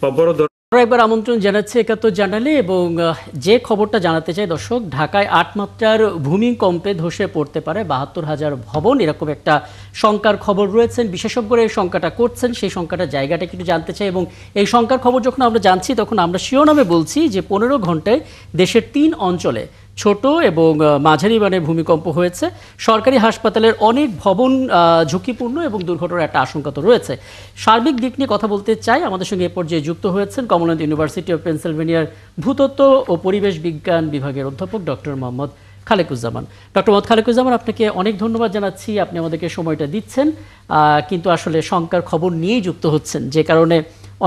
বা বড় একবার আমন্ত্রণ জানাচ্ছি ৭১ জানালে এবং যে খবরটা জানাতে চাই দর্শক, ঢাকায় ৮ মাত্রার ভূমিকম্পে ধসে পড়তে পারে ৭২,০০০ ভবন, এরকম একটা শঙ্কার খবর রয়েছেন। বিশেষজ্ঞরা এই শঙ্কাটা করছেন, সেই শঙ্কাটার জায়গাটা একটু জানতে চাই। এবং এই শঙ্কার খবর যখন আমরা জানছি তখন আমরা শিরোনামে বলছি যে ১৫ ঘন্টায় দেশের ৩ অঞ্চলে ছোট এবং মাঝারি মানের ভূমিকম্প হয়েছে। সরকারি হাসপাতালের অনেক ভবন ঝুঁকিপূর্ণ এবং দুর্ঘটনার একটা আশঙ্কা তো রয়েছে। সার্বিক দিক নিয়ে কথা বলতে চাই। আমাদের সঙ্গে এ পর্যায়ে যুক্ত হয়েছেন কমনওয়েলথ ইউনিভার্সিটি অফ পেনসিলভেনিয়ার ভূতত্ত্ব ও পরিবেশ বিজ্ঞান বিভাগের অধ্যাপক ডক্টর মোহাম্মদ খালেকুজ্জামান। ডক্টর মোহাম্মদ খালেকুজ্জামান, আপনাকে অনেক ধন্যবাদ জানাচ্ছি, আপনি আমাদেরকে সময়টা দিচ্ছেন, কিন্তু আসলে শঙ্কার খবর নিয়েই যুক্ত হচ্ছেন, যে কারণে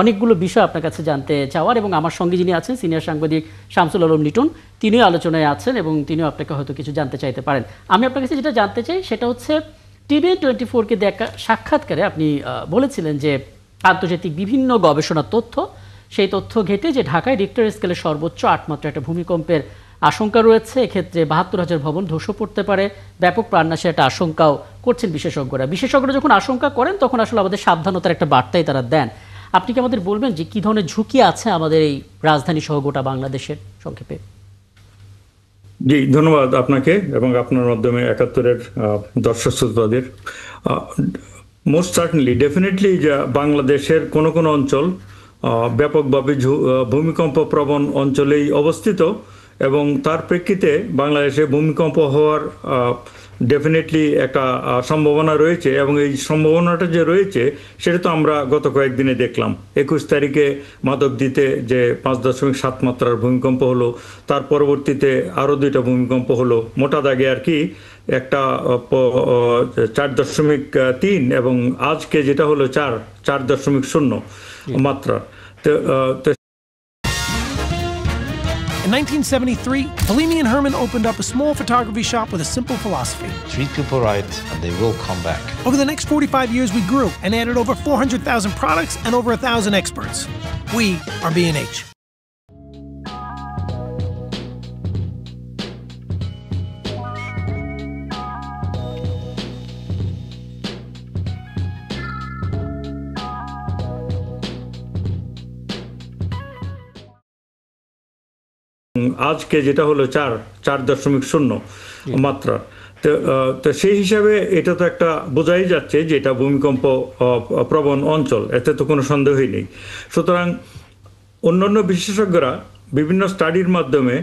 অনেকগুলো বিষয় আপনার কাছে জানতে চাওয়ার। এবং আমার সঙ্গে যিনি আছেন সিনিয়র সাংবাদিক শামসুল আলম লিটন, তিনিও আলোচনায় আছেন এবং তিনিও আপনাকে হয়তো কিছু জানতে চাইতে পারেন। আমি আপনার কাছে যেটা জানতে চাই সেটা হচ্ছে, TVN24-কে দেখা সাক্ষাৎকারে আপনি বলেছিলেন যে আন্তর্জাতিক বিভিন্ন গবেষণার তথ্য, সেই তথ্য ঘেঁটে যে ঢাকায় রিক্টার স্কেলে সর্বোচ্চ ৮ মাত্রা একটা ভূমিকম্পের আশঙ্কা রয়েছে, এক্ষেত্রে ৭২,০০০ ভবন ধসে পড়তে পারে, ব্যাপক প্রাণনাশের একটা আশঙ্কাও করছেন বিশেষজ্ঞরা যখন আশঙ্কা করেন তখন আসলে আমাদের সাবধানতার একটা বার্তাই তারা দেন। আপনি কি আমাদের বলবেন যে কি ধরনের ঝুঁকি আছে আমাদের এই রাজধানী সহ গোটা বাংলাদেশের, সংক্ষেপে? জি, ধন্যবাদ আপনাকে এবং আপনার মাধ্যমে ৭১-এর দর্শক শ্রোতাদের। মোস্ট সার্টেনলি, ডেফিনেটলি যে বাংলাদেশের কোনো কোনো অঞ্চল ব্যাপকভাবে ভূমিকম্প প্রবণ অঞ্চলেই অবস্থিত এবং তার প্রেক্ষিতে বাংলাদেশে ভূমিকম্প হওয়ার ডেফিনেটলি একটা সম্ভাবনা রয়েছে। এবং এই সম্ভাবনাটা যে রয়েছে সেটা তো আমরা গত কয়েকদিনে দেখলাম। ২১ তারিখে মাধবদীতে যে ৫.৭ মাত্রার ভূমিকম্প হলো, তার পরবর্তীতে আরও ২টা ভূমিকম্প হলো, মোটা দাগে আর কি একটা ৪.৩ এবং আজকে যেটা হলো ৪.০ মাত্রা। তো In 1973, Halimi and Herman opened up a small photography shop with a simple philosophy. Treat people right and they will come back. Over the next 45 years, we grew and added over 400,000 products and over 1,000 experts. We are B&H. আজকে যেটা হলো ৪.০ মাত্রা। তো সেই হিসাবে এটা তো একটা বোঝাই যাচ্ছে যে এটা ভূমিকম্প প্রবণ অঞ্চল, এতে তো কোনো সন্দেহই নেই। সুতরাং অন্যান্য বিশেষজ্ঞরা বিভিন্ন স্টাডির মাধ্যমে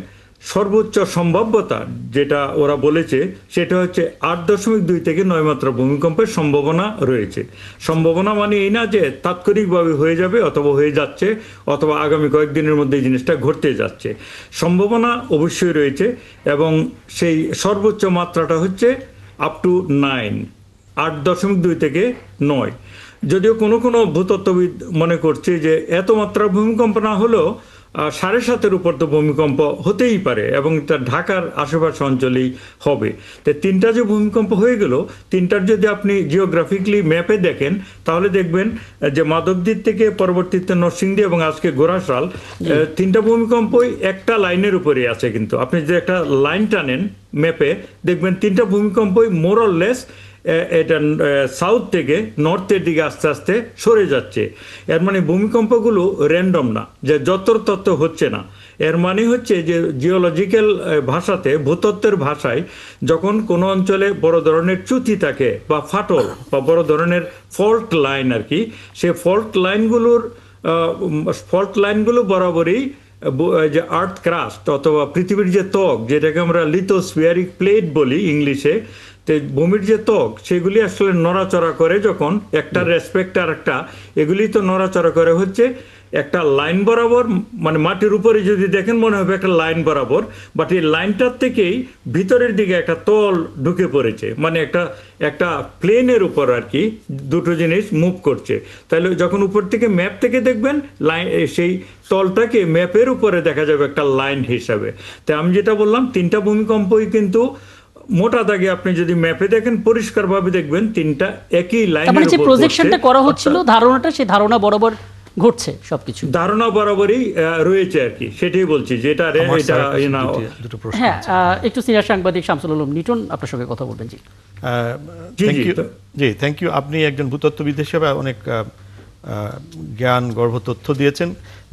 সর্বোচ্চ সম্ভাব্যতা যেটা ওরা বলেছে সেটা হচ্ছে ৮.২ থেকে ৯ মাত্রা ভূমিকম্পের সম্ভাবনা রয়েছে। সম্ভাবনা মানে এই না যে তাৎক্ষণিকভাবে হয়ে যাবে অথবা হয়ে যাচ্ছে অথবা আগামী কয়েকদিনের মধ্যে এই জিনিসটা ঘটতে যাচ্ছে। সম্ভাবনা অবশ্যই রয়েছে এবং সেই সর্বোচ্চ মাত্রাটা হচ্ছে আপ টু 9, ৮.২ থেকে ৯। যদিও কোনো কোনো ভূতত্ত্ববিদ মনে করছে যে এত মাত্রার ভূমিকম্প না হলেও ৭.৫-এর উপর তো ভূমিকম্প হতেই পারে এবং এটা ঢাকার আশেপাশে অঞ্চলেই হবে। তো 3টা যে ভূমিকম্প হয়ে গেল, 3টার যদি আপনি জিওগ্রাফিক্যালি ম্যাপে দেখেন তাহলে দেখবেন যে মাধবদীর থেকে পরবর্তীতে নরসিংদী এবং আজকে গোরাশাল, 3টা ভূমিকম্পই একটা লাইনের উপরে আছে। কিন্তু আপনি যদি একটা লাইন টানেন ম্যাপে দেখবেন 3টা ভূমিকম্পই মোর অর লেস এটা সাউথ থেকে নর্থের দিকে আস্তে আস্তে সরে যাচ্ছে। এর মানে ভূমিকম্পগুলো র্যান্ডম না, যে যত্রতত্র হচ্ছে না। এর মানে হচ্ছে যে জিওলজিক্যাল ভাষাতে, ভূতত্ত্বের ভাষায়, যখন কোনো অঞ্চলে বড় ধরনের চ্যুতি থাকে বা ফাটল বা বড় ধরনের ফল্ট লাইন আর কি, সে ফল্ট লাইনগুলো বরাবরই যে আর্থ ক্রাস্ট অথবা পৃথিবীর যে ত্বক, যেটাকে আমরা লিথোস্ফিয়ারিক প্লেট বলি ইংলিশে, তো ভূমির যে ত্বক সেগুলি আসলে নড়াচড়া করে যখন একটা রেসপেক্ট আর একটা, এগুলি তো নড়াচড়া করে হচ্ছে একটা লাইন বরাবর, মানে মাটির উপরে যদি দেখেন মনে হবে একটা লাইন বরাবর, বাট এই লাইনটার থেকেই ভিতরের দিকে একটা তল ঢুকে পড়েছে, মানে একটা প্লেনের উপর আর কি দুটো জিনিস মুভ করছে। তাহলে যখন উপর থেকে ম্যাপ থেকে দেখবেন লাইন, সেই তলটাকে ম্যাপের উপরে দেখা যাবে একটা লাইন হিসাবে। তাই আমি যেটা বললাম 3টা ভূমিকম্পই কিন্তু মোটা দাগে আপনি যদি ম্যাপে দেখেন পরিষ্কারভাবে দেখবেন 3টা একই লাইনের উপর। মানে যে প্রজেকশনটা করা হচ্ছিল, ধারণাটা, সেই ধারণা বরাবর ঘটছে সবকিছু, ধারণা বরাবরই রয়েছে আর কি, সেটাই বলছি যে এটা হ্যাঁ। একটু সিনিয়র সাংবাদিক শামসুল আলম লিটন আপনার সঙ্গে কথা বলবেন। জি জি, থ্যাংক ইউ। আপনি একজন ভূতত্ত্ববিদ হিসেবে অনেক জ্ঞান গর্ভ তথ্য দিয়েছেন।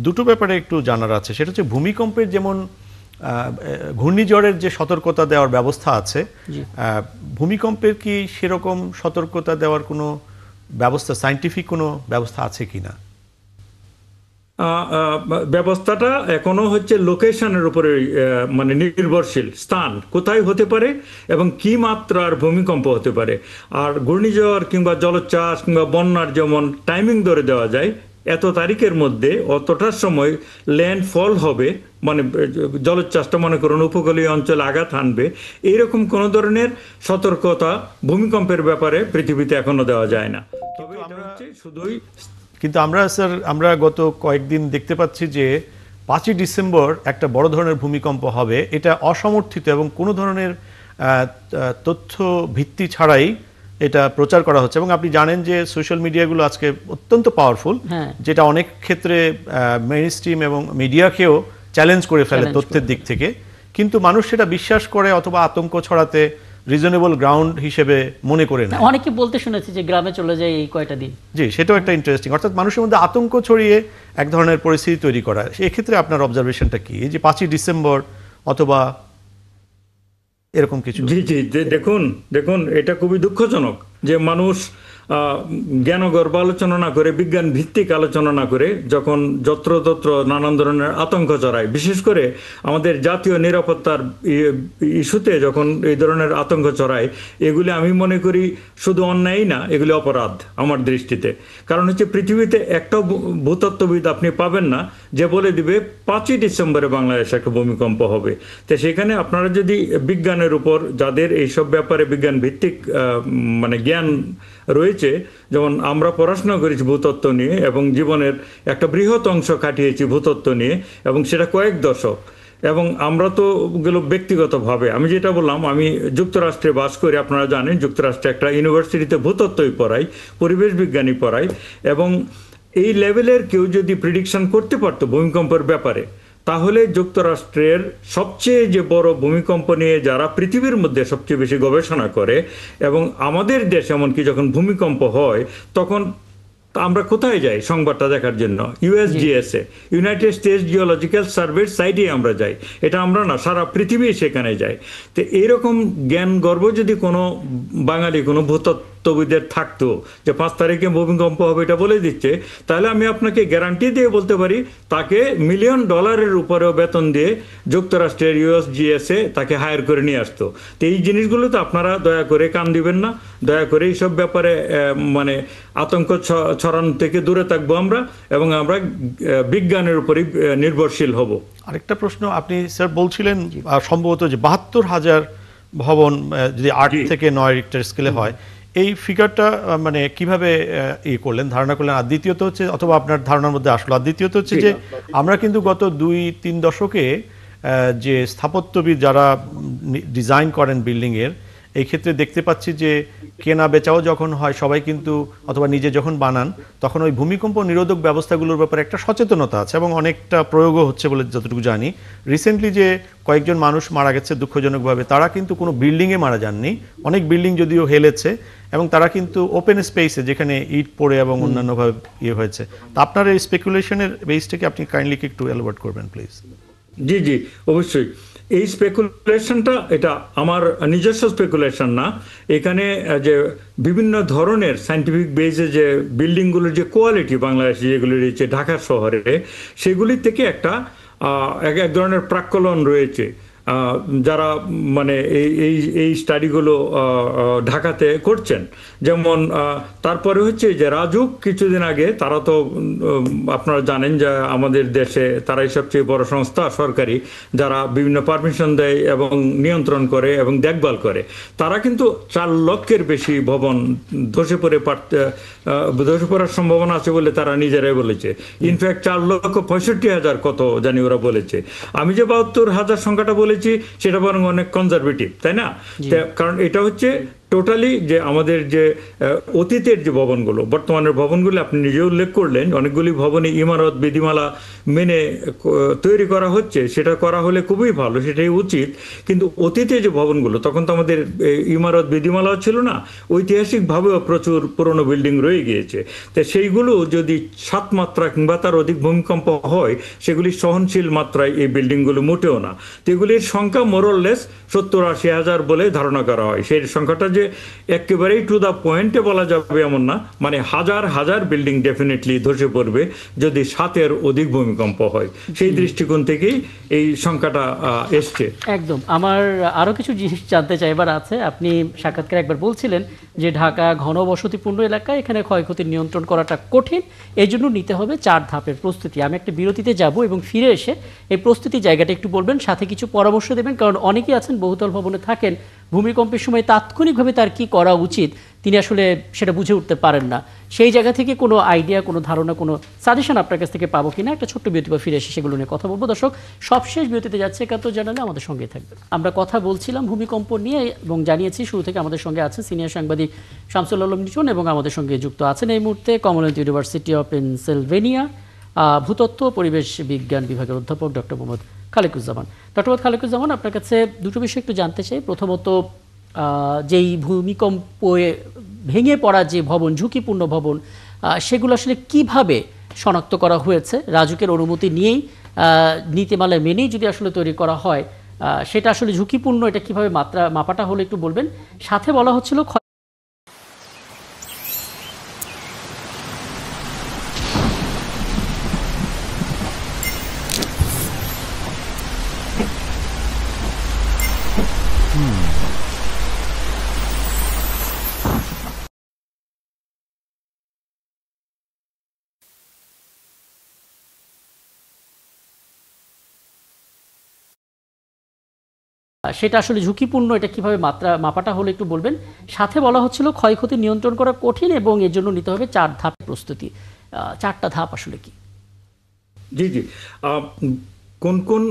দুটো ব্যাপারে একটু জানার আছে, সেটা হচ্ছে ভূমিকম্পের যেমন ঘূর্ণিঝড়ের যে সতর্কতা দেওয়ার ব্যবস্থা আছে, ভূমিকম্পের কি সেরকম সতর্কতা দেওয়ার কোনো ব্যবস্থা, সায়েন্টিফিক কোনো ব্যবস্থা আছে কিনা? ব্যবস্থাটা এখনো হচ্ছে লোকেশনের উপরে মানে নির্ভরশীল, স্থান কোথায় হতে পারে এবং কি মাত্রার ভূমিকম্প হতে পারে। আর ঘূর্ণিঝড় কিংবা জলোচ্ছ্বাস কিংবা বন্যার যেমন টাইমিং ধরে দেওয়া যায়, এত তারিখের মধ্যে অতটার সময় ল্যান্ডফল হবে, মানে জলোচ্ছ্বাসটা মনে করুন উপকূলীয় অঞ্চলে আঘাত হানবে, এইরকম কোনো ধরনের সতর্কতা ভূমিকম্পের ব্যাপারে পৃথিবীতে এখনো দেওয়া যায় না। তবে এটা হচ্ছে শুধুই কিন্তু আমরা গত কয়েকদিন দেখতে পাচ্ছি যে 5ই ডিসেম্বর একটা বড় ধরনের ভূমিকম্প হবে, এটা অসমর্থিত এবং কোনো ধরনের তথ্য ভিত্তি ছাড়াই এটা প্রচার করা হচ্ছে। এবং আপনি জানেন যে সোশ্যাল মিডিয়াগুলো আজকে অত্যন্ত পাওয়ারফুল, যেটা অনেক ক্ষেত্রে মেইনস্ট্রিম এবং মিডিয়াকেও চ্যালেঞ্জ করে ফেলে তথ্যের দিক থেকে, কিন্তু মানুষ সেটা বিশ্বাস করে অথবা আতঙ্ক ছড়াতে রিজনেবল গ্রাউন্ড হিসেবে মনে করে না। অনেকে বলতে শুনেছি যে গ্রামে চলে যায় এই কয়টা দিন। জি, সেটাও একটা ইন্টারেস্টিং, অর্থাৎ মানুষের মধ্যে আতঙ্ক ছড়িয়ে এক ধরনের পরিস্থিতি তৈরি করা। এক্ষেত্রে আপনার অবজারভেশনটা কি, এই যে 5ই ডিসেম্বর অথবা এরকম কিছু? জি জি, দেখুন এটা খুবই দুঃখজনক যে মানুষ জ্ঞানগর্ভ আলোচনা না করে, বিজ্ঞান ভিত্তিক আলোচনা না করে যখন যত্রতত্র নানান ধরনের আতঙ্ক ছড়ায়, বিশেষ করে আমাদের জাতীয় নিরাপত্তার ইস্যুতে যখন এই ধরনের আতঙ্ক ছড়ায়, এগুলি আমি মনে করি শুধু অন্যায় না, এগুলি অপরাধ আমার দৃষ্টিতে। কারণ হচ্ছে পৃথিবীতে একটাও ভূতত্ত্ববিদ আপনি পাবেন না যে বলে দিবে 5ই ডিসেম্বরে বাংলাদেশে একটা ভূমিকম্প হবে। তো সেখানে আপনারা যদি বিজ্ঞানের উপর, যাদের এইসব ব্যাপারে বিজ্ঞান ভিত্তিক মানে জ্ঞান রয়েছে, যেমন আমরা পড়াশোনা করেছি ভূতত্ত্ব নিয়ে এবং জীবনের একটা বৃহৎ অংশ কাটিয়েছি ভূতত্ত্ব নিয়ে, এবং সেটা কয়েক দশক। এবং আমরা তো গেল ব্যক্তিগতভাবে, আমি যেটা বললাম, আমি যুক্তরাষ্ট্রে বাস করি, আপনারা জানেন যুক্তরাষ্ট্রে একটা ইউনিভার্সিটিতে ভূতত্ত্বই পড়াই, পরিবেশ বিজ্ঞানী পড়াই, এবং এই লেভেলের কেউ যদি প্রিডিকশন করতে পারতো ভূমিকম্পের ব্যাপারে, তাহলে যুক্তরাষ্ট্রের সবচেয়ে যে বড় ভূমিকম্প নিয়ে যারা পৃথিবীর মধ্যে সবচেয়ে বেশি গবেষণা করে, এবং আমাদের দেশ এমনকি যখন ভূমিকম্প হয় তখন আমরা কোথায় যাই সংবাদটা দেখার জন্য? ইউএসজিএসএ, ইউনাইটেড স্টেটস জিওলজিক্যাল সার্ভের সাইটে আমরা যাই। এটা আমরা না, সারা পৃথিবী সেখানে যায়। তো এইরকম জ্ঞান গর্ব যদি কোনো বাঙালি, কোনো ভূতত্ত্ববিদের থাকতো যে 5 তারিখে ভূমিকম্প হবে এটা বলে দিচ্ছে, তাহলে আমি আপনাকে গ্যারান্টি দিয়ে বলতে পারি তাকে $1 মিলিয়ন উপরেও বেতন দিয়ে যুক্তরাষ্ট্রের ইউএসজিএসএ তাকে হায়ার করে নিয়ে আসতো। তো এই জিনিসগুলো তো আপনারা দয়া করে কান দিবেন না, দয়া করে এইসব ব্যাপারে মানে আতঙ্ক ছড়ানো থেকে দূরে থাকবো আমরা, এবং আমরা বিজ্ঞানের উপরই নির্ভরশীল হব। আরেকটা প্রশ্ন, আপনি স্যার বলছিলেন সম্ভবত যে 72,000 ভবন যদি 8 থেকে 9 রিক্টার স্কেলে হয়, এই ফিগারটা মানে কিভাবে করলেন, ধারণা করলেন? আর দ্বিতীয়ত হচ্ছে, অথবা আপনার ধারণার মধ্যে আসলো, আর দ্বিতীয়ত হচ্ছে যে আমরা কিন্তু গত 2-3 দশকে যে স্থাপত্যবিদ যারা ডিজাইন করেন বিল্ডিংয়ের, এই ক্ষেত্রে দেখতে পাচ্ছি যে কেনা বেচাও যখন হয় সবাই কিন্তু, অথবা নিজে যখন বানান, তখন ওই ভূমিকম্প নিরোধক ব্যবস্থাগুলোর ব্যাপারে একটা সচেতনতা আছে এবং অনেকটা প্রয়োগও হচ্ছে বলে যতটুকু জানি। রিসেন্টলি যে কয়েকজন মানুষ মারা গেছে দুঃখজনকভাবে, তারা কিন্তু কোনো বিল্ডিংয়ে মারা যাননি, অনেক বিল্ডিং যদিও হেলেছে, এবং তারা কিন্তু ওপেন স্পেসে যেখানে ইট পড়ে এবং অন্যান্যভাবে হয়েছে। তা আপনার এই স্পেকুলেশনের বেসটাকে আপনি কাইন্ডলি একটু এলাবোরেট করবেন প্লিজ। জি জি, অবশ্যই। এই স্পেকুলেশনটা এটা আমার নিজস্ব স্পেকুলেশন না, এখানে যে বিভিন্ন ধরনের সায়েন্টিফিক বেসে যে বিল্ডিংগুলোর যে কোয়ালিটি বাংলাদেশে যেগুলি রয়েছে ঢাকা শহরে, সেগুলির থেকে একটা এক ধরনের প্রাক্কলন রয়েছে। যারা মানে এই স্টাডিগুলো ঢাকাতে করছেন, যেমন তারপরে হচ্ছে যে রাজুক কিছুদিন আগে, তারা তো আপনারা জানেন যে আমাদের দেশে তারাই সবচেয়ে বড় সংস্থা সরকারি, যারা বিভিন্ন পারমিশন দেয় এবং নিয়ন্ত্রণ করে এবং দেখভাল করে, তারা কিন্তু 4 লক্ষের বেশি ভবন ধসে পড়ার সম্ভাবনা আছে বলে তারা নিজেরাই বলেছে। ইনফ্যাক্ট 4,65,000 কত জানি ওরা বলেছে। আমি যে 72,000 সংখ্যাটা বলেছি সেটা বরং অনেক কনজারভেটিভ, তাই না? কারণ এটা হচ্ছে টোটালি যে আমাদের যে অতীতের যে ভবনগুলো, বর্তমানের ভবনগুলো আপনি নিজে উল্লেখ করলেন, অনেকগুলি ভবনে ইমারত বিধিমালা মেনে তৈরি করা হচ্ছে, সেটা করা হলে খুবই ভালো, সেটাই উচিত। কিন্তু অতীতে যে ভবনগুলো, তখন তো আমাদের ইমারত বিধিমালাও ছিল না, ঐতিহাসিকভাবেও প্রচুর পুরনো বিল্ডিং রয়ে গিয়েছে। তো সেইগুলো যদি 7 মাত্রা কিংবা তার অধিক ভূমিকম্প হয়, সেগুলি সহনশীল মাত্রায় এই বিল্ডিংগুলো মোটেও না। তো এগুলির সংখ্যা মোরললেস 70-80 হাজার বলে ধারণা করা হয়। সেই সংখ্যাটা যে একেবারেই টু দ্য পয়েন্টে বলা যাবে এমন না, মানে হাজার হাজার বিল্ডিং ডেফিনেটলি ধসে পড়বে যদি 7-এর অধিক ভূমিকম্প হয়। সেই দৃষ্টিকোণ থেকেই এই সংখ্যাটা এসছে। একদম। আমার আরো কিছু জিনিস জানতে চাইবার আছে। আপনি সাক্ষাৎকারে একবার বলছিলেন যে ঢাকা ঘনবসতিপূর্ণ এলাকা, এখানে ক্ষয়ক্ষতি নিয়ন্ত্রণ করাটা কঠিন, এই জন্য নিতে হবে 4 ধাপের প্রস্তুতি। আমি একটা বিরতিতে যাব এবং ফিরে এসে এই প্রস্তুতি জায়গাটা একটু বলবেন, সাথে কিছু পরামর্শ দেবেন। কারণ অনেকেই আছেন বহুতল ভবনে থাকেন, ভূমিকম্পের সময় তাৎক্ষণিকভাবে তার কি করা উচিত তিনি আসলে সেটা বুঝে উঠতে পারেন না। সেই জায়গা থেকে কোনো আইডিয়া, কোনো ধারণা, কোনো সাজেশন আপনার কাছ থেকে পাবো কিনা, একটা ছোট্ট বিরতি বা ফিরে এসে সেগুলো নিয়ে কথা বলবো। দর্শক, সবশেষ বিরতিতে যাচ্ছে 71 জানালে আমাদের সঙ্গে থাকবেন। আমরা কথা বলছিলাম ভূমিকম্প নিয়ে এবং জানিয়েছি শুরু থেকে আমাদের সঙ্গে আছে সিনিয়র সাংবাদিক শামসুল আলম লিটন এবং আমাদের সঙ্গে যুক্ত আছেন এই মুহূর্তে কমনওয়েলথ ইউনিভার্সিটি অফ পেনসিলভেনিয়া ভূতত্ত্ব ও পরিবেশ বিজ্ঞান বিভাগের অধ্যাপক ডক্টর মোহাম্মদ খালেকুজ্জামান। ডক্টর মোহাম্মদ খালেকুজ্জামান, আপনার কাছে দুটো বিষয় একটু জানতে চাই। প্রথমত, যেই ভূমিকম্পে ভেঙে পড়া যে ভবন, ঝুঁকিপূর্ণ ভবন, সেগুলো আসলে কিভাবে শনাক্ত করা হয়েছে? রাজুকের অনুমতি নিয়েই, নীতিমালা মেনেই যদি আসলে তৈরি করা হয়, সেটা আসলে ঝুঁকিপূর্ণ, এটা কিভাবে মাপাটা হলে একটু বলবেন। সাথে বলা হচ্ছিল সেটা আসলে ঝুঁকিপূর্ণ, এটা কিভাবে মাপাটা হলে একটু বলবেন। সাথে বলা হচ্ছিল ক্ষয়ক্ষতি নিয়ন্ত্রণ করা কঠিন এবং এর জন্য নিতে হবে 4 ধাপ প্রস্তুতি। 4টা ধাপ আসলে কি? জি জি, কোন কোন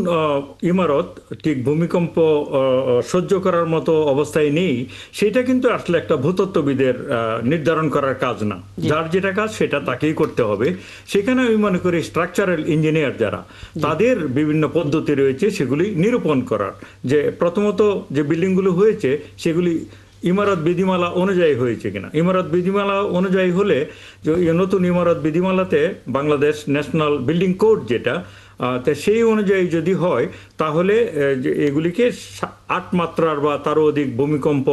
ইমারত ঠিক ভূমিকম্প সহ্য করার মতো অবস্থায় নেই, সেটা কিন্তু আসলে একটা ভূতত্ত্ববিদের নির্ধারণ করার কাজ না। যার যেটা কাজ সেটা তাকেই করতে হবে। সেখানে আমি মনে করি স্ট্রাকচারাল ইঞ্জিনিয়ার যারা, তাদের বিভিন্ন পদ্ধতি রয়েছে সেগুলি নিরূপণ করার। যে প্রথমত যে বিল্ডিংগুলো হয়েছে সেগুলি ইমারত বিধিমালা অনুযায়ী হয়েছে কিনা। ইমারত বিধিমালা অনুযায়ী হলে, নতুন ইমারত বিধিমালাতে বাংলাদেশ ন্যাশনাল বিল্ডিং কোড যেটা, তো সেই অনুযায়ী যদি হয় তাহলে এগুলিকে 8 মাত্রার বা তারও অধিক ভূমিকম্প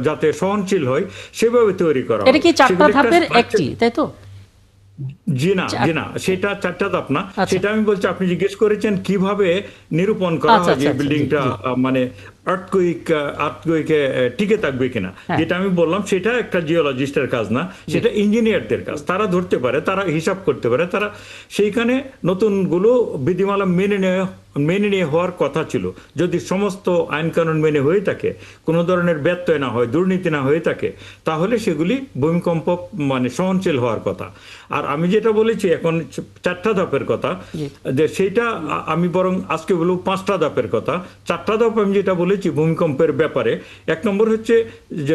যাতে সহনশীল হয় সেভাবে তৈরি করা। এটা কি 4টা ধাপের একটি, তাই তো? জি না, সেটা 4টা ধাপ না। সেটা আমি বলছি, আপনি জিজ্ঞেস করেছেন কিভাবে নিরূপণ করা হয় যে বিল্ডিংটা মানে আর্থকুয়েকে টিকে থাকবে কিনা। যেটা আমি বললাম সেটা একটা জিওলজিস্টের কাজ না, সেটা ইঞ্জিনিয়ারদের কাজ। তারা ধরতে পারে, তারা হিসাব করতে পারে, তারা সেইখানে নতুনগুলো বিধিমালা মেনে নিয়ে হওয়ার কথা ছিল। যদি সমস্ত আইন কানুন মেনে হয়ে থাকে, কোনো ধরনের ব্যত্যয় না হয়, দুর্নীতি না হয়ে থাকে, তাহলে সেগুলি ভূমিকম্প মানে সহনশীল হওয়ার কথা। আর আমি যেটা বলেছি এখন 4টা ধাপের কথা, যে সেইটা আমি বরং আজকে বলব 5টা ধাপের কথা। 4টা ধাপ আমি যেটা বলেছি ভূমিকম্পের ব্যাপারে, 1 নম্বর হচ্ছে যে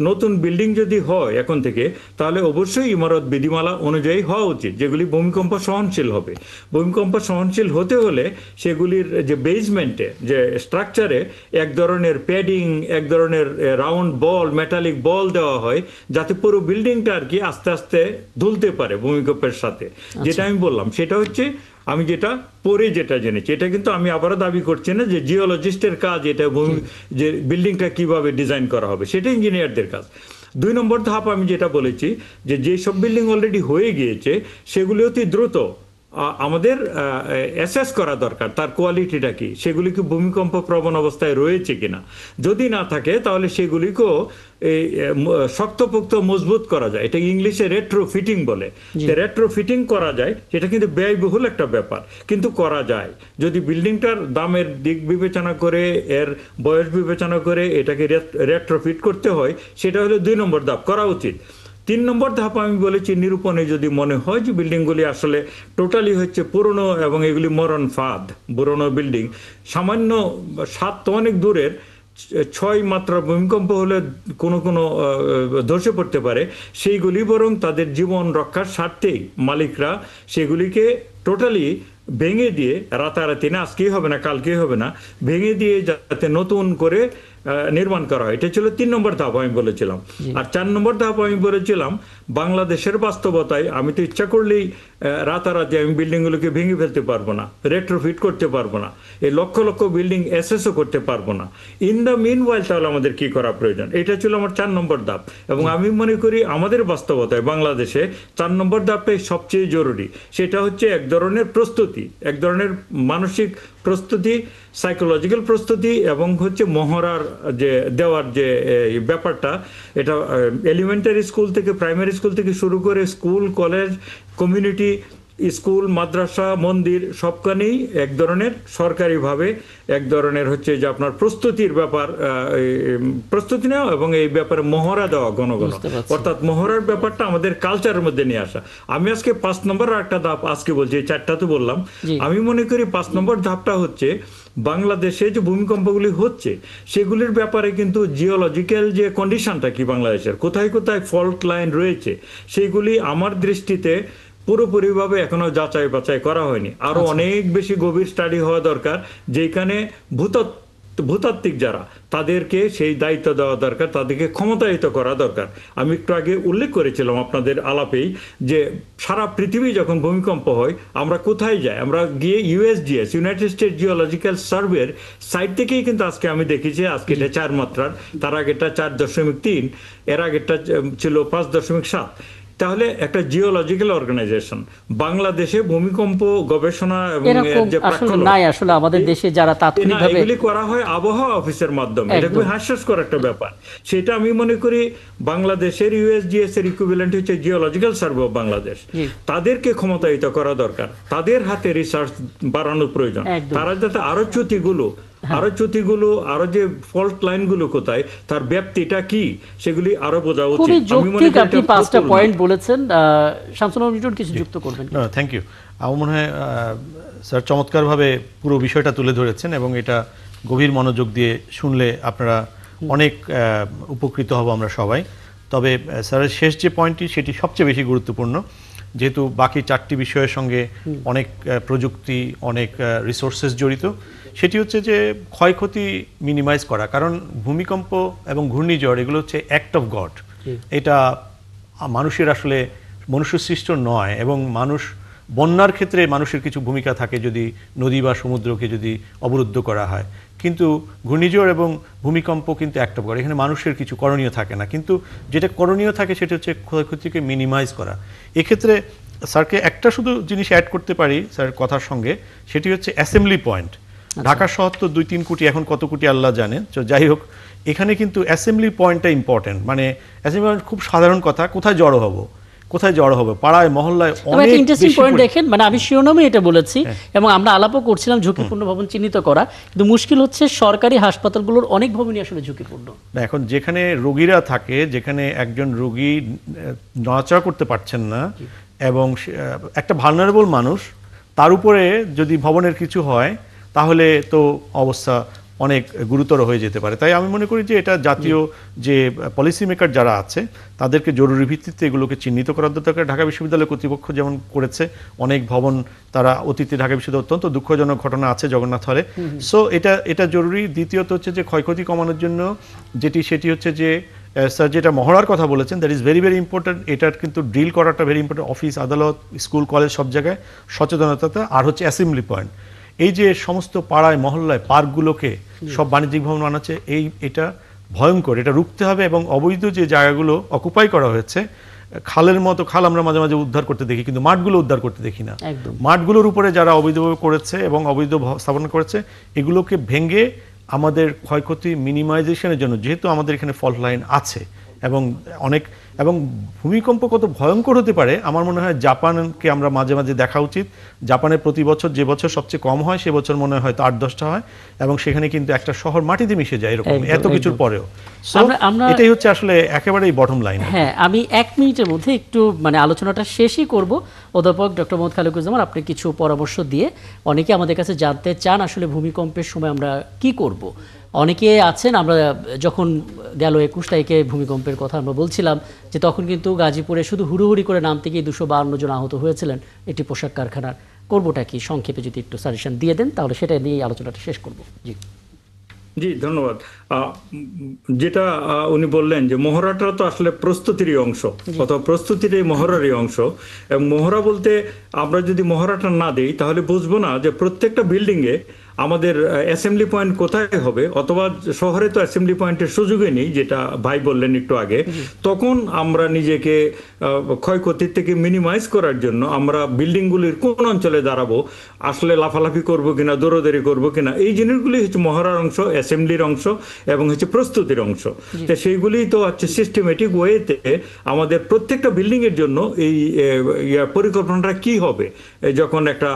নতুন বিল্ডিং যদি হয় এখন থেকে, তাহলে অবশ্যই ইমারত বিধিমালা অনুযায়ী হওয়া উচিত, যেগুলি ভূমিকম্প সহনশীল হবে। ভূমিকম্প সহনশীল হতে হলে সেগুলির যে বেসমেন্টে, যে স্ট্রাকচারে এক ধরনের প্যাডিং, এক ধরনের রাউন্ড বল, মেটালিক বল দেওয়া হয়, যাতে পুরো বিল্ডিংটা আর কি আস্তে আস্তে দুলতে পারে ভূমিকম্পের সাথে। যেটা আমি বললাম সেটা হচ্ছে, আমি যেটা জেনেছি, এটা কিন্তু আমি আবারও দাবি করছি না যে জিওলজিস্টের কাজ এটা, যে বিল্ডিংটা কিভাবে ডিজাইন করা হবে সেটা ইঞ্জিনিয়ারদের কাজ। 2 নম্বর ধাপ আমি যেটা বলেছি, যে যেসব বিল্ডিং অলরেডি হয়ে গিয়েছে সেগুলি অতি দ্রুত আমাদের অ্যাসেস করা দরকার, তার কোয়ালিটিটা কি, সেগুলি কি ভূমিকম্প প্রবণ অবস্থায় রয়েছে কিনা। যদি না থাকে তাহলে সেগুলিকেও শক্তপোক্ত মজবুত করা যায়। এটা ইংলিশে রেট্রো ফিটিং বলে। রেট্রো ফিটিং করা যায়, সেটা কিন্তু ব্যয়বহুল একটা ব্যাপার, কিন্তু করা যায়। যদি বিল্ডিংটার দামের দিক বিবেচনা করে, এর বয়স বিবেচনা করে এটাকে রেট্রোফিট করতে হয়, সেটা হলো 2 নম্বর ধাপ, করা উচিত। 3 নম্বর ধাপ আমি বলেছি, নিরূপণে যদি মনে হয় যে বিল্ডিংগুলি আসলে টোটালি হচ্ছে পুরনো এবং এগুলি মরণ ফাঁদ, পুরনো বিল্ডিং, সামান্য স্বাদ তো অনেক দূরের, 6 মাত্রার ভূমিকম্প হলে কোনো কোনো ধসে পড়তে পারে, সেইগুলি বরং তাদের জীবন রক্ষার স্বার্থেই মালিকরা সেগুলিকে টোটালি ভেঙে দিয়ে, রাতারাতি না, আজকেই হবে না, কালকেই হবে না, ভেঙে দিয়ে যাতে নতুন করে নির্মাণ করা হয়। এটা ছিল 3 নম্বর ধাপ আমি বলেছিলাম। আর 4 নম্বর ধাপ আমি বলেছিলাম বাংলাদেশের বাস্তবতায় আমি তো ইচ্ছা করলেই রাতারাতি আমি বিল্ডিংগুলোকে ভেঙে ফেলতে পারবো না, রেট্রোফিট করতে পারবো না, এই লক্ষ লক্ষ বিল্ডিং অ্যাসেসও করতে পারবো না। ইন দ্য মিন ওয়াইল তাহলে আমাদের কি করা প্রয়োজন, এটা ছিল আমার 4 নম্বর ধাপ। এবং আমি মনে করি আমাদের বাস্তবতায় বাংলাদেশে 4 নম্বর ধাপটাই সবচেয়ে জরুরি। সেটা হচ্ছে এক ধরনের প্রস্তুতি, এক ধরনের মানসিক প্রস্তুতি, সাইকোলজিক্যাল প্রস্তুতি, এবং হচ্ছে মহড়ার যে দেওয়ার যে ব্যাপারটা, এটা এলিমেন্টারি স্কুল থেকে, প্রাইমারি স্কুল থেকে শুরু করে স্কুল, কলেজ, কমিউনিটি স্কুল, মাদ্রাসা, মন্দির সবখানেই এক ধরনের সরকারিভাবে এক ধরনের হচ্ছে যে আপনার প্রস্তুতির ব্যাপার, প্রস্তুতি নেওয়া এবং এই ব্যাপারে মহড়া দেওয়া ঘন ঘন, অর্থাৎ মহড়ার ব্যাপারটা আমাদের কালচারের মধ্যে নিয়ে আসা। আমি আজকে 5 নম্বর একটা ধাপ আজকে বলছি, 4টা তো বললাম। আমি মনে করি 5 নম্বর ধাপটা হচ্ছে বাংলাদেশে যে ভূমিকম্পগুলি হচ্ছে সেগুলির ব্যাপারে কিন্তু জিওলজিক্যাল যে কন্ডিশনটা কি বাংলাদেশের, কোথায় কোথায় ফল্ট লাইন রয়েছে, সেইগুলি আমার দৃষ্টিতে পুরোপুরিভাবে এখনো যাচাই বাছাই করা হয়নি। আরো অনেক বেশি গভীর স্টাডি হওয়া দরকার, যেখানে ভূতাত্ত্বিক যারা তাদেরকে সেই দায়িত্ব দেওয়া দরকার, তাদেরকে ক্ষমতায়িত করা দরকার। আমি একটু আগে উল্লেখ করেছিলাম আপনাদের আলাপেই যে সারা পৃথিবী যখন ভূমিকম্প হয় আমরা কোথায় যাই, আমরা গিয়ে ইউএসজিএস, ইউনাইটেড স্টেট জিওলজিক্যাল সার্ভের সাইট থেকেই কিন্তু আজকে আমি দেখেছি, আজকে এটা 4 মাত্রার, তার আগেটা 4.3, এর আগেরটা ছিল 5.7। তাহলে একটা জিওলজিক্যাল অর্গানাইজেশন বাংলাদেশে ভূমিকম্প গবেষণা এবং নাই আসলে আমাদের দেশে যারা তাৎক্ষণিকভাবে এগুলি করা হয় আবহাওয়া অফিসের মাধ্যমে, এটা খুবই হাস্যস্কর একটা ব্যাপার। সেটা আমি মনে করি বাংলাদেশের ইউএসজিএস এর ইকুইভ্যালেন্ট হচ্ছে জিওলজিক্যাল সার্ভে অফ বাংলাদেশ। তাদেরকে ক্ষমতায়িত করা দরকার, তাদের হাতে রিসার্চ বাড়ানোর প্রয়োজন, তারা যাতে আরো চ্যুতিগুলো, আরো যে ফল্ট লাইনগুলো কোথায়, তার ব্যাপ্তিটা কি, সেগুলি আরো বোঝা উচিত। আমি মনে করি আপনি 5টা পয়েন্ট বলেছেন। শামসুল আলম লিটন কিছু যুক্ত করবেন? Thank you. আমার মনে হয় স্যার চমৎকারভাবে পুরো বিষয়টা তুলে ধরেছেন, এবং এটা গভীর মনোযোগ দিয়ে শুনলে আপনারা অনেক উপকৃত হব আমরা সবাই। তবে স্যারের শেষ যে পয়েন্টটি সেটি সবচেয়ে বেশি গুরুত্বপূর্ণ, যেহেতু বাকি 4টি বিষয়ের সঙ্গে অনেক প্রযুক্তি, অনেক রিসোর্সেস জড়িত। সেটি হচ্ছে যে ক্ষয়ক্ষতি মিনিমাইজ করা, কারণ ভূমিকম্প এবং ঘূর্ণিঝড় এগুলো হচ্ছে অ্যাক্ট অফ গড। এটা মানুষের আসলে মনুষ্য সৃষ্ট নয়, এবং বন্যার ক্ষেত্রে মানুষের কিছু ভূমিকা থাকে যদি নদী বা সমুদ্রকে যদি অবরুদ্ধ করা হয়, কিন্তু ঘূর্ণিঝড় এবং ভূমিকম্প কিন্তু অ্যাক্ট অফ গড, এখানে মানুষের কিছু করণীয় থাকে না, কিন্তু যেটা করণীয় থাকে সেটা হচ্ছে ক্ষয়ক্ষতিকে মিনিমাইজ করা। এক্ষেত্রে স্যারকে একটা শুধু জিনিস অ্যাড করতে পারি স্যার কথার সঙ্গে, সেটি হচ্ছে অ্যাসেম্বলি পয়েন্ট। ঢাকা শহর তো 2-3 কোটি, এখন কত কোটি আল্লাহ জানে। তো যাই হোক, এখানে কিন্তু অ্যাসেম্বলি পয়েন্টটা ইম্পর্টেন্ট। মানে অ্যাসেম্বলি পয়েন্ট খুব সাধারণ কথা, কোথায় জড়ো হবো, পাড়ায় মহল্লায় অনেক ইন্টারেস্টিং পয়েন্ট দেখেন। মানে আমি শিরোনামে এটা বলেছি এবং আমরা আলাপও করছিলাম ঝুঁকিপূর্ণ ভবন চিহ্নিত করা, কিন্তু মুশকিল হচ্ছে সরকারি হাসপাতালগুলোর অনেক ভবনই আসলে ঝুঁকিপূর্ণ। এখন যেখানে রোগীরা থাকে, যেখানে একজন রোগী নড়াচড়া করতে পারছেন না এবং একটা ভালনারেবল মানুষ, তার উপরে যদি ভবনের কিছু হয় তাহলে তো অবস্থা অনেক গুরুতর হয়ে যেতে পারে। তাই আমি মনে করি যে এটা জাতীয় যে পলিসি মেকার যারা আছে তাদেরকে জরুরি ভিত্তিতে এগুলোকে চিহ্নিত করার দরকার। ঢাকা বিশ্ববিদ্যালয় কর্তৃপক্ষ যেমন করেছে, অনেক ভবন তারা অতীতে ঢাকা বিশ্ববিদ্যালয় অত্যন্ত দুঃখজনক ঘটনা আছে জগন্নাথ হলে। সো এটা জরুরি। দ্বিতীয়ত হচ্ছে যে ক্ষয়ক্ষতি কমানোর জন্য সেটি হচ্ছে যে স্যার যেটা মহড়ার কথা বলেছেন, that is very very important. এটার কিন্তু ড্রিল করাটা ভেরি ইম্পর্টেন্ট। অফিস, আদালত, স্কুল, কলেজ সব জায়গায় সচেতনতা। আর হচ্ছে অ্যাসেম্বলি পয়েন্ট, এই যে সমস্ত পাড়ায় মহল্লায় পার্কগুলোকে সব বাণিজ্যিক ভবন বানাচ্ছে, এটা ভয়ঙ্কর, এটা রুখতে হবে। এবং অবৈধ যে জায়গাগুলো অকুপাই করা হয়েছে, খালের মতো খাল আমরা মাঝে মাঝে উদ্ধার করতে দেখি, কিন্তু মাঠগুলো উদ্ধার করতে দেখি না। মাঠগুলোর উপরে যারা অবৈধভাবে করেছে এবং অবৈধ স্থাপন করেছে, এগুলোকে ভেঙে আমাদের ক্ষয়ক্ষতি মিনিমাইজেশনের জন্য, যেহেতু আমাদের এখানে ফল্ট লাইন আছে এবং ভূমিকম্প কত ভয়ঙ্কর হতে পারে, আমার মনে হয় জাপানকে আমরা মাঝে মাঝে দেখা উচিত। জাপানে প্রতি বছর যে বছর সবচেয়ে কম হয় সে বছর মনে হয় হয়তো 8-10টা হয়, এবং সেখানে কিন্তু একটা শহর মাটিতে মিশে যায় এরকম এত কিছুর পরেও। এটাই হচ্ছে আসলে একেবারেই বটম লাইন। হ্যাঁ, আমি 1 মিনিটের মধ্যে একটু আলোচনাটা শেষই করব। অধ্যাপক ডক্টর মোহাম্মদ খালেকুজ্জামান, আপনি কিছু পরামর্শ দিয়ে, অনেকে আমাদের কাছে জানতে চান আসলে ভূমিকম্পের সময় আমরা কি করব। অনেকে আছেন, আমরা যখন গেল 21 তারিখে ভূমিকম্পের কথা আমরা বলছিলাম যে তখন কিন্তু গাজীপুরে শুধু হুড়োহুড়ি করে নামতে গিয়ে 252 জন আহত হয়েছিলেন একটি পোশাক কারখানার। করবোটা কি সংক্ষেপে যদি একটু সাজেশন দিয়ে দেন তাহলে সেটা নিয়ে আলোচনাটা শেষ করব। জি জি, ধন্যবাদ। যেটা উনি বললেন যে মহড়াটা তো আসলে প্রস্তুতিরই অংশ, অথবা প্রস্তুতির এই মহড়ারই অংশ। এবং মহড়া বলতে আমরা যদি মহড়াটা না দিই তাহলে বুঝবো না যে প্রত্যেকটা বিল্ডিংয়ে আমাদের অ্যাসেম্বলি পয়েন্ট কোথায় হবে, অথবা শহরে তো অ্যাসেম্বলি পয়েন্টের সুযোগই নেই, যেটা ভাই বললেন একটু আগে। তখন আমরা নিজেকে ক্ষয়ক্ষতির থেকে মিনিমাইজ করার জন্য আমরা বিল্ডিংগুলির কোন অঞ্চলে দাঁড়াবো, আসলে লাফালাফি করবো কিনা, দৌড়াদৌড়ি করবো কিনা, এই জিনিসগুলি হচ্ছে মহড়ার অংশ, অ্যাসেম্বলির অংশ এবং হচ্ছে প্রস্তুতির অংশ। তো সেইগুলি তো হচ্ছে সিস্টেমেটিক ওয়েতে আমাদের প্রত্যেকটা বিল্ডিং এর জন্য এই পরিকল্পনাটা কি হবে যখন একটা